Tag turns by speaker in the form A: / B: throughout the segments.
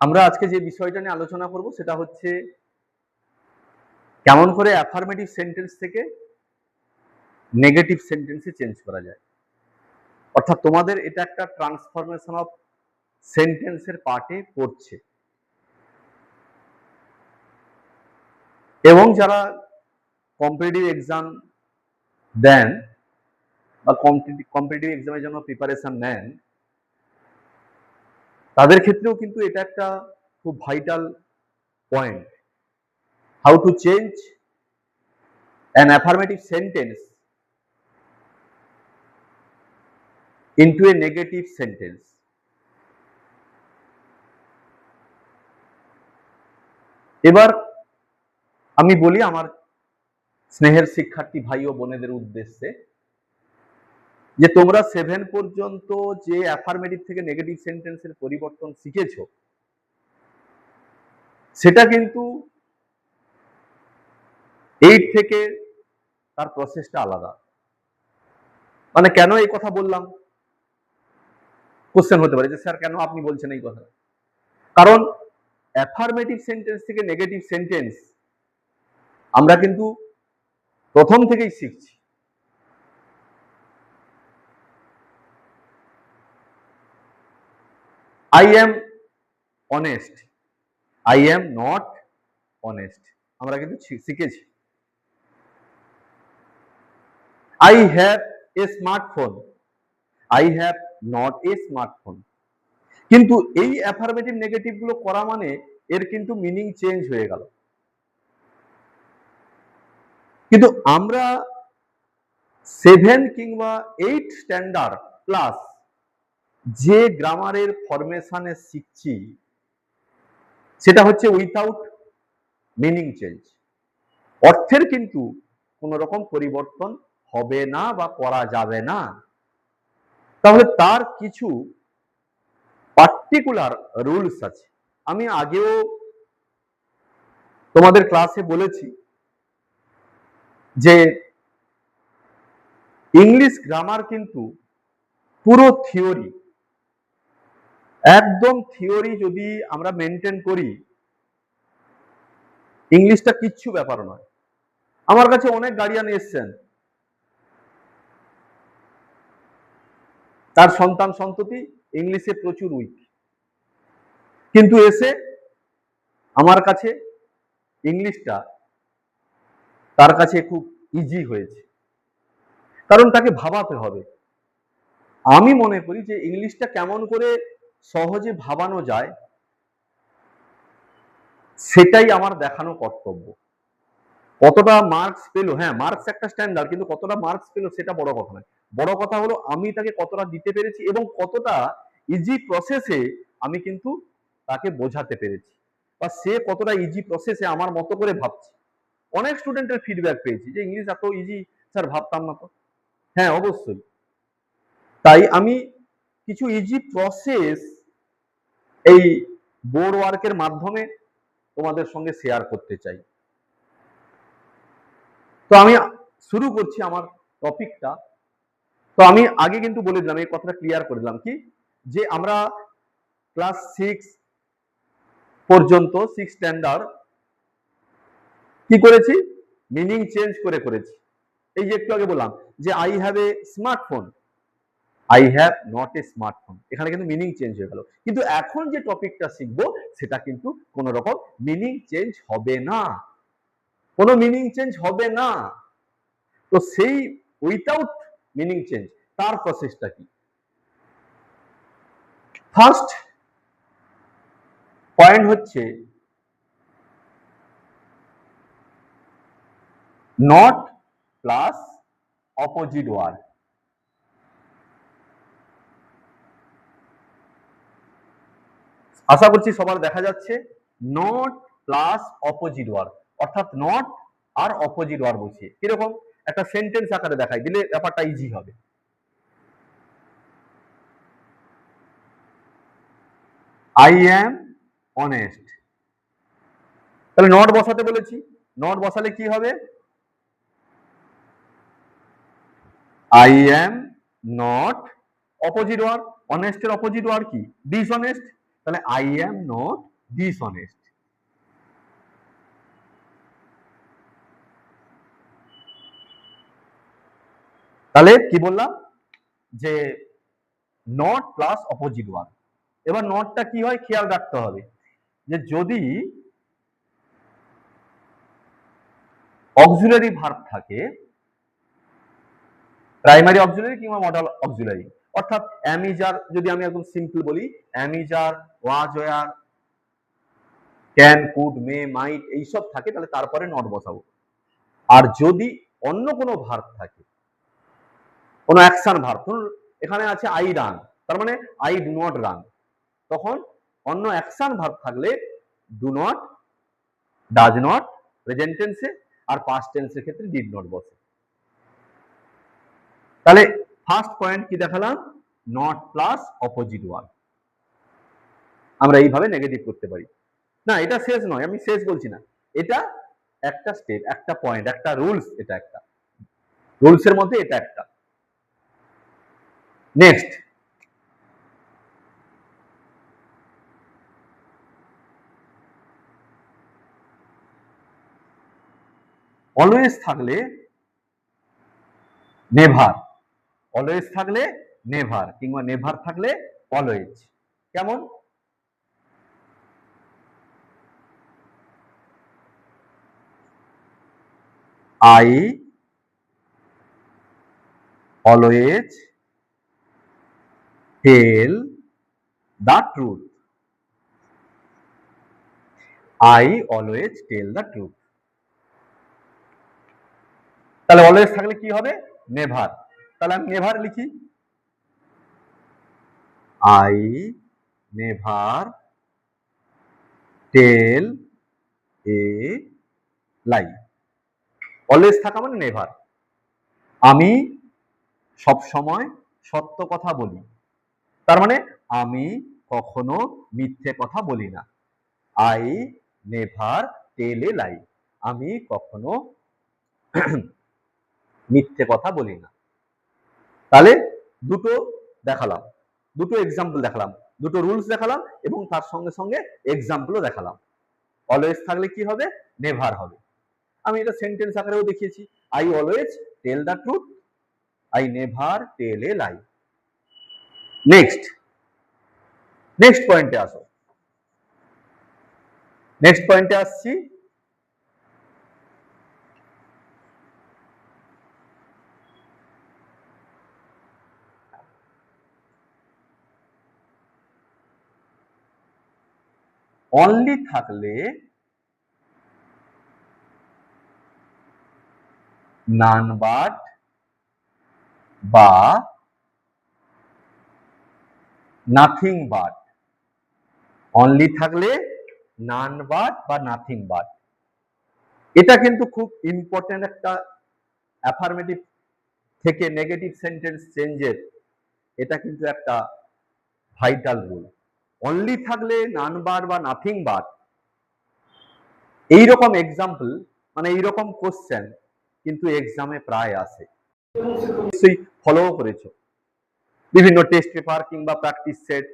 A: আমরা আজকে যে বিষয়টা নিয়ে আলোচনা করব সেটা হচ্ছে কেমন করে অ্যাফার্মেটিভ সেন্টেন্স থেকে নেগেটিভ সেন্টেন্সে চেঞ্জ করা যায়। অর্থাৎ তোমাদের এটা একটা ট্রান্সফরমেশন অফ সেন্টেন্সের পার্টে পড়ছে, এবং যারা কম্পিটিটিভ এক্সাম দেন বা কম্পিটিটিভ এক্সামের জন্য প্রিপারেশন নেন, তাদের ক্ষেত্রেও কিন্তু এটা একটা খুব vital point, how to change an affirmative sentence into a negative sentence. এবার আমি বলি আমার স্নেহের শিক্ষার্থী ভাই ও বোনেদের উদ্দেশ্যে যে তোমরা 7 পর্যন্ত যে অ্যাফার্মেটিভ থেকে নেগেটিভ সেন্টেন্সের পরিবর্তন শিখেছো, সেটা কিন্তু 8 থেকে তার প্রসেসটা আলাদা। মানে কেন এই কথা বললাম, কোশ্চেন হতে পারে যে স্যার কেন আপনি বলছেন এই কথা। কারণ অ্যাফার্মেটিভ সেন্টেন্স থেকে নেগেটিভ সেন্টেন্স আমরা কিন্তু প্রথম থেকেই শিখছি। I am honest, I am not honest, আমরা কিন্তু শিখেছি। I have a smartphone, I have not a smartphone। কিন্তু এই অ্যাফার্মেটিভ নেগেটিভ গুলো করা মানে এর কিন্তু মিনিং চেঞ্জ হয়ে গেল। কিন্তু আমরা 7 কিংবা 8 স্ট্যান্ডার্ড প্লাস যে গ্রামারের ফরমেশনে শিখছি সেটা হচ্ছে উইথাউট মিনিং চেঞ্জ। অর্থের কিন্তু কোন রকম পরিবর্তন হবে না বা করা যাবে না। তাহলে তার কিছু পার্টিকুলার রুলস আছে। আমি আগেও তোমাদের ক্লাসে বলেছি যে ইংলিশ গ্রামার কিন্তু পুরো থিওরি, একদম থিওরি যদি আমরা মেনটেন করি, ইংলিশটা কিচ্ছু ব্যাপার নয়। আমার কাছে অনেক গার্ডিয়ান এসছেন, তার সন্তান সন্ততি ইংলিশে প্রচুর উইক, কিন্তু এসে আমার কাছে ইংলিশটা তার কাছে খুব ইজি হয়েছে। কারণ তাকে ভাবাতে হবে। আমি মনে করি যে ইংলিশটা কেমন করে সহজে ভাবানো যায় সেটাই আমার দেখানো কর্তব্য। কতটা মার্কস পেলো, হ্যাঁ মার্কস একটা স্ট্যান্ডার্ড, কিন্তু কতটা মার্কস পেলো সেটা বড় কথা নয়। বড় কথা হলো আমি তাকে কতটা দিতে পেরেছি এবং কতটা ইজি প্রসেসে আমি কিন্তু তাকে বোঝাতে পেরেছি, বা সে কতটা ইজি প্রসেসে আমার মতো করে ভাবছে। অনেক স্টুডেন্টের ফিডব্যাক পেয়েছি যে ইংলিশ এত ইজি স্যার, ভাবতাম না তো। হ্যাঁ অবশ্যই, তাই আমি কিছু ইজি প্রসেস এই বোর্ড ওয়ার্কের মাধ্যমে তোমাদের সঙ্গে শেয়ার করতে চাই। তো আমি শুরু করছি আমার টপিকটা। তো আমি আগে কিন্তু বলে দিলাম, এই কথাটা ক্লিয়ার করে দিলাম কি, যে আমরা ক্লাস 6 পর্যন্ত 6 স্ট্যান্ডার্ড কি করেছি, মিনিং চেঞ্জ করে করেছি। এই যে একটু আগে বললাম যে I have a smartphone, I have not a smartphone, এখানে কিন্তু মিনিং চেঞ্জ হয়ে গেল। কিন্তু এখন যে টপিকটা শিখবো সেটা কিন্তু কোন রকম মিনিং চেঞ্জ হবে না, কোনো মিনিং চেঞ্জ হবে না। তো সেই উইথাউট মিনিং চেঞ্জ তার প্রসেসটা কি? ফার্স্ট পয়েন্ট হচ্ছে নট প্লাস অপোজিট ওয়ার্ড। আশা করছি সবার দেখা যাচ্ছে, নট প্লাস অপোজিট ওয়ার্ড, অর্থাৎ নট আর অপোজিট ওয়ার্ড বসিয়ে কিরকম একটা সেন্টেন্স আকারে দেখাই দিলে ব্যাপারটা ইজি হবে। আই অ্যাম অনেস্ট, তাহলে নট বসাতে বলেছি, নট বসালে কি হবে, I am not opposite word, অনেস্টের অপোজিট ওয়ার্ড কি, ডিসঅনেস্ট। তাহলে আই এম নট ডিসঅনেস্ট। তাহলে কি বললাম যে নট প্লাস অপোজিট ওয়ার্ড। এবার নটটা কি হয় খেয়াল রাখতে হবে, যে যদি অক্সিলারি ভার্ব থাকে, প্রাইমারি অক্সিলারি কিংবা মডাল অক্সিলারি, অর্থাৎ অ্যামিজার, যদি আমি একদম সিম্পল বলি, am is are, was, were, can, could, may, might এইসব থাকে, তাহলে তারপরে নট বসাবো। আর যদি অন্য কোনো ভার্ব থাকে, কোনো অ্যাকশন ভার্ব, ধরুন এখানে আছে আই রান, তার মানে আই ডু নট রান, তখন অন্য অ্যাকশন ভার্ব থাকলে do not, does not present টেন্সে, আর পাস্ট টেন্সের ক্ষেত্রে ডিড নট বসে। তাহলে ফার্স্ট পয়েন্ট কি দেখালাম, নট প্লাস অপোজিট ওয়ার্ড। আমরা এইভাবে নেগেটিভ করতে পারি। না, এটা শেষ নয়, আমি শেষ বলছি না, এটা একটা স্টেপ, একটা পয়েন্ট, একটা রুলস, এটা একটা রুলসের মধ্যে এটা একটা। নেক্সট, অলওয়েজ থাকলে নেভার, অলওয়েজ থাকলে নেভার, কিংবা নেভার থাকলে অলওয়েজ। কেমন? I always tell the truth, I always tell the truth. তাহলে অলওয়েজ থাকলে কি হবে, নেভার। তাহলে আমি নেভার লিখি, I never tell a lie. Always থাকা মানে নেভার। আমি সব সময় সত্য কথা বলি, তার মানে আমি কখনো মিথ্যে কথা বলি না। আই নেভার টেল এ লাই, আমি কখনো মিথ্যে কথা বলি না। তাহলে দুটো দেখালাম, দুটো এক্সাম্পল দেখালাম, দুটো রুলস দেখালাম, এবং তার সঙ্গে সঙ্গে এক্সাম্পলও দেখালাম। অলওয়েজ থাকলে কি হবে, নেভার হবে। আমি এটা সেন্টেন্স আকারেও দেখিয়েছি, I always tell the truth, I never tell a lie. Next, next পয়েন্টে আসো, নেক্সট পয়েন্টে আসছি। অনলি থাকলে নান বাট বা নাথিং বাট, অনলি থাকলে নান বাট বা নাথিং বাট। এটা কিন্তু খুব ইম্পর্টেন্ট একটা অ্যাফার্মেটিভ থেকে নেগেটিভ সেন্টেন্স চেঞ্জের, এটা কিন্তু একটা ভাইটাল রুল। অনলি থাকলে নান বার বা নাথিং বার, এইরকম এক্সাম্পল মানে এইরকম কোশ্চেন কিন্তু এক্সামে প্রায় আসে, নিশ্চয়ই ফলো করেছো। বিভিন্ন টেস্ট পেপার কিংবা প্র্যাকটিস সেট,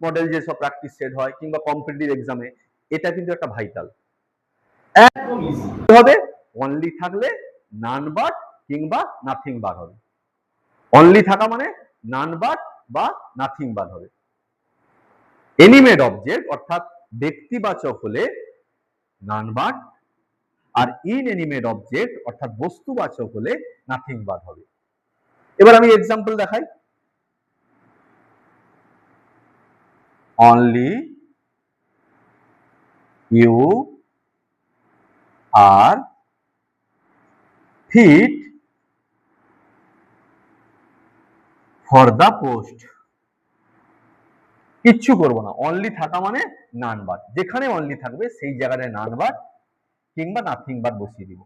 A: মডেল যেসব প্র্যাকটিস সেট হয়, কিংবা কম্পিটিটিভ এক্সামে এটা কিন্তু একটা ভাইটাল। একদম ইজি হবে, অনলি থাকলে নান বাট কিংবা নাথিং বার হবে। অনলি থাকা মানে নান বাট বা নাথিং বাদ হবে। এনিমেড অবজেক্ট অর্থাৎ ব্যক্তিবাচক হলে নান বাট, আর ইনএনিমেড অবজেক্ট অর্থাৎ বস্তুবাচক হলে নাথিং বাদ হবে। এবার আমি এক্সাম্পল দেখাই। Only you are fit for the post. কিচ্ছু করবো না, অনলি থাকা মানে নান বাট, যেখানে অনলি থাকবে সেই জায়গায় নান বাট কিংবা নাথিং বাট বসিয়ে দিব।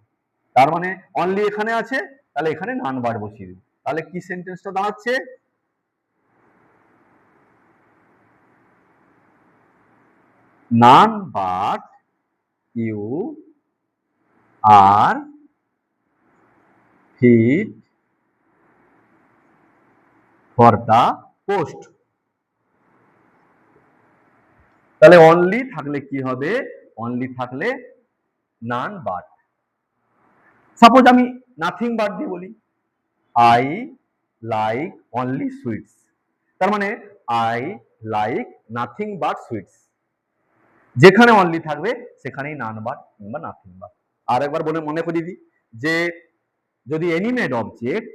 A: তার মানে অনলি এখানে আছে, তাহলে এখানে নান বাট বসিয়ে দিব। তাহলে কি সেন্টেন্সটা দাঁড়াচ্ছে, none but you are fit for the post. তাহলে অনলি থাকলে কি হবে? অনলি থাকলে নান বাট। সাপোজ আমি নাথিং বাট দিয়ে বলি, আই লাইক অনলি সুইটস, তার মানে I like nothing but sweets. যেখানে অনলি থাকবে সেখানেই নান বাট কিংবা নাথিং বাট। আর একবার বলে মনে করিয়ে দিই যে যদি অ্যানিমেড অবজেক্ট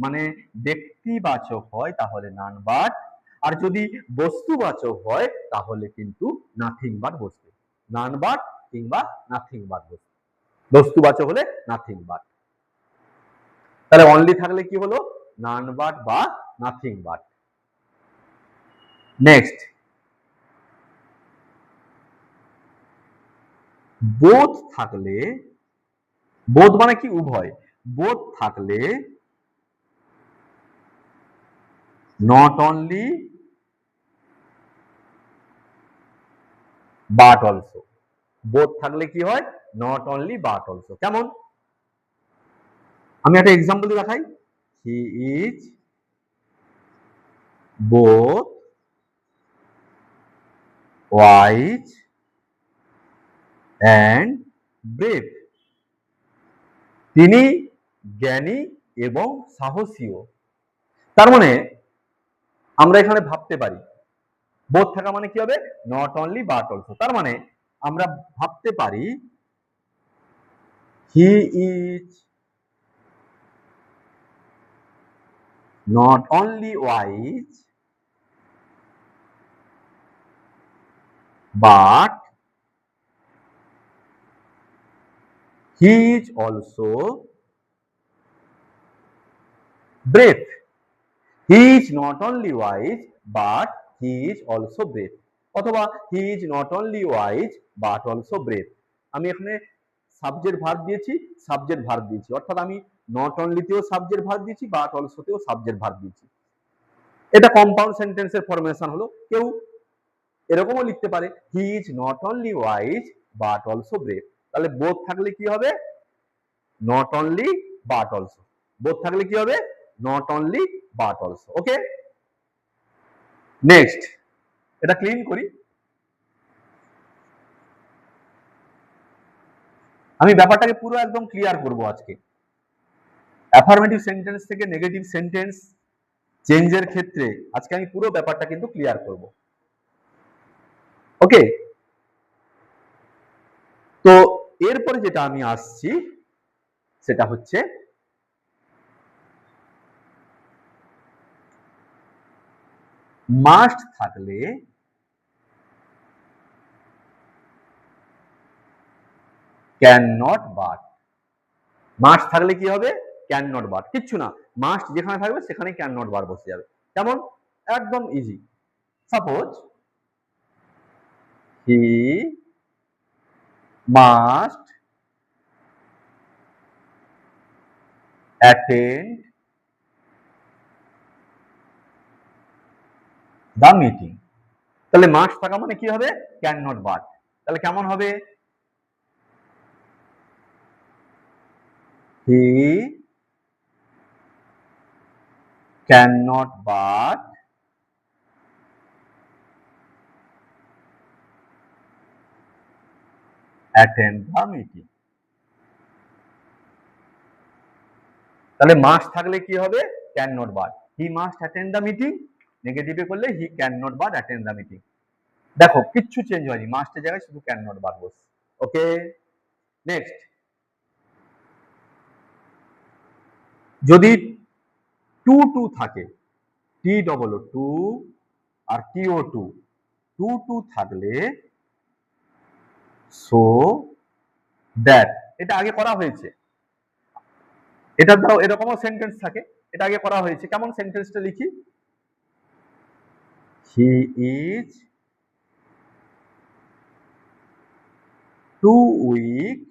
A: মানে ব্যক্তিবাচক হয় তাহলে নান বাট, আর যদি বস্তুবাচক হয় তাহলে কিন্তু নাথিং বাট বসবে। নান বাট কিংবা নাথিং বাট বসবে। বস্তুবাচক হলে নাথিং বাট। তাহলে অনলি থাকলে কি হলো? নান বাট বা নাথিং বাট। নেক্সট, বোথ থাকলে, বোথ মানে কি? উভয়। বোথ থাকলে not only but also. Both থাকলে কি হয়? Not only but also. কেমন? আমি একটা এক্সাম্পল দিয়ে দেখাই। He is both wise and brave. তিনি জ্ঞানী এবং সাহসীও। তার মানে আমরা এখানে ভাবতে পারি বোথ থাকা মানে কি হবে? Not only but also. তার মানে আমরা ভাবতে পারি he is not only wise but he is also brave. He is not only wise but he is also brave. অথবা he is not only wise but also brave. আমি এখানে subject verb দিয়েছি, subject verb দিয়েছি, অর্থাৎ আমি not অনলিতেও subject verb দিয়েছি, but অলসোতেও subject verb দিয়েছি। এটা কম্পাউন্ড সেন্টেন্সের ফরমেশন হলো। কেউ এরকমও লিখতে পারে he is not only wise but also brave. তাহলে বোথ থাকলে কি হবে? Not only but also. Both থাকলে কি হবে? Not only but also. Okay, next, এটা ক্লিন করি। আমি ব্যাপারটাকে পুরো একদম ক্লিয়ার করব আজকে। অ্যাফার্মেটিভ সেন্টেন্স থেকে নেগেটিভ সেন্টেন্স চেঞ্জের ক্ষেত্রে আজকে আমি পুরো ব্যাপারটা কিন্তু ক্লিয়ার করব। ওকে, তো এরপরে যেটা আমি আসছি সেটা হচ্ছে মাস্ট থাকলে ক্যান নট বাট। মাস্ট থাকলে কি হবে? Can not but. কিচ্ছু না, মাস্ট যেখানে থাকবে সেখানে ক্যান নট বার বসে যাবে। কেমন? একদম easy. Suppose he must attend the meeting. তাহলে মাস্ট থাকা মানে কি হবে? Can not but. তাহলে কেমন হবে? He can not but attend the meeting. তাহলে মাস্ট থাকলে কি হবে? Can not but. He must attend the meeting, নেগেটিভে করলে he can not but attend the meeting. দেখো কিচ্ছু চেঞ্জ হয়নি, মাস্টের জায়গায় শুধু ক্যান নট বার বসে। ওকে, নেক্সট, যদি টু টু থাকে, টি ডবল ও টু আর টিও টু, টু টু থাকলে সো দ্যাট, এটা আগে করা হয়েছে। এটা ধরো এরকমও সেন্টেন্স থাকে, এটা আগে করা হয়েছে। কেমন সেন্টেন্সটা লিখি? He is too weak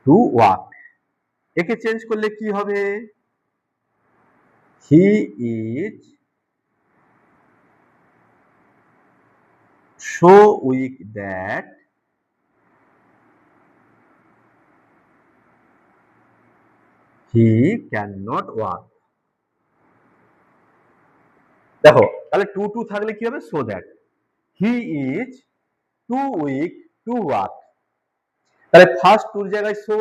A: to walk. একে চেঞ্জ করলে কি হবে? He is so weak that he cannot walk. দেখো তাহলে টু টু থাকলে কি হবে? So that he is too weak to walk. তাহলে ফার্স্ট টুর জায়গায় সো,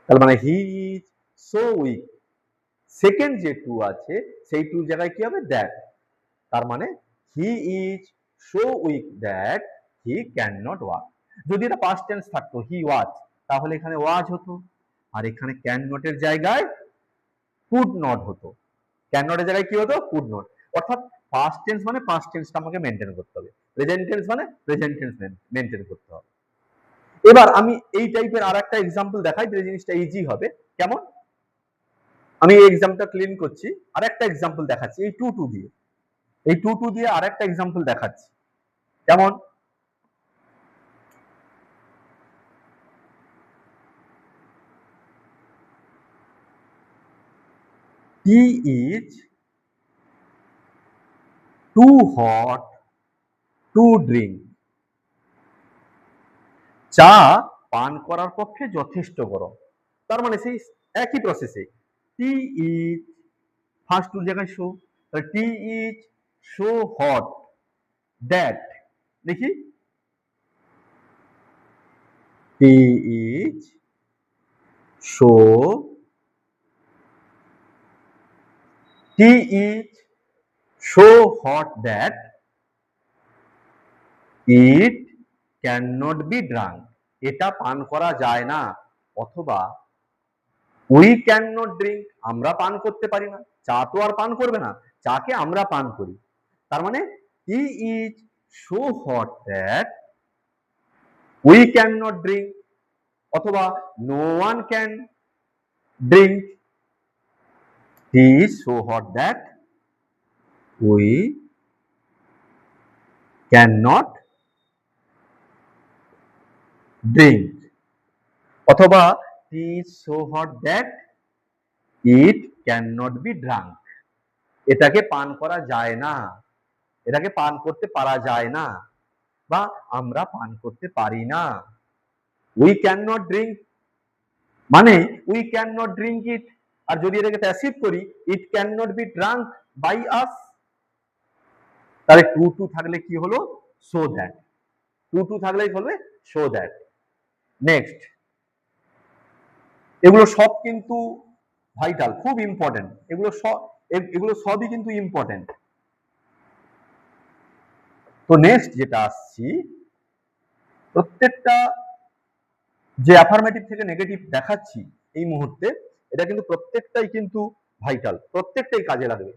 A: তাহলে মানে he is so weak. Second যে টু আছে সেই টুর জায়গায় কি হবে? দ্যাট। তার মানে he is so weak that he can not walk. যদি এটা পাস্ট টেন্স থাকতো হি ওয়াজ, তাহলে এখানে ওয়াজ হতো, আর এখানে ক্যান নটের জায়গায় কুড নট হতো। ক্যান নটের জায়গায় কি হতো? Could not. অর্থাৎ পাস্ট টেন্স মানে পাস্ট টেন্সটা আমাকে মেনটেন করতে হবে, প্রেজেন্ট টেন্স মানে প্রেজেন্ট টেন্স মেনটেন করতে হবে। এবার আমি এই টাইপের আর একটা এক্সাম্পল দেখাই, যে জিনিসটা ইজি হবে। কেমন? আমি এই এক্সামটা ক্লিন করছি, আর একটা এক্সাম্পল দেখাচ্ছি এই টু টু দিয়ে। এই টু টু দিয়ে আর একটা এক্সাম্পল দেখাচ্ছি। কেমন? Tea is too hot to drink. চা পান করার পক্ষে যথেষ্ট গরম। তার মানে সেই একই প্রসেসে টি ইজ ফার্স্ট টুর জায়গায় so, tea is so hot that, দেখি tea is so, tea is so hot that it can not be drunk. এটা পান করা যায় না, অথবা উই ক্যান নট ড্রিঙ্ক, আমরা পান করতে পারি না। চা তো আর পান করবে না, চাকে আমরা পান করি। তার মানে tea is so hot that we can not drink, অথবা no one can drink. Tea is so hot that we can not drink, অথবা tea is so hot that it can not be drunk. এটাকে পান করা যায় না, এটাকে পান করতে পারা যায় না, বা আমরা পান করতে পারি না। উই ক্যান নট ড্রিঙ্ক মানে we can not drink it. আর যদি এটাকে প্যাসিভ করি, it can not be drunk by us. তাহলে টু টু থাকলে কি হলো? So that. টু টু থাকলেই বলবে সো দ্যাট। নেক্সট, এগুলো সব কিন্তু ভাইটাল, খুব ইম্পর্টেন্ট। এগুলো সবই কিন্তু ইম্পর্টেন্ট। তো নেক্সট যেটা আসছি, প্রত্যেকটা যে অ্যাফার্মেটিভ থেকে নেগেটিভ দেখাচ্ছি এই মুহূর্তে, এটা কিন্তু প্রত্যেকটাই কিন্তু ভাইটাল, প্রত্যেকটাই কাজে লাগবে।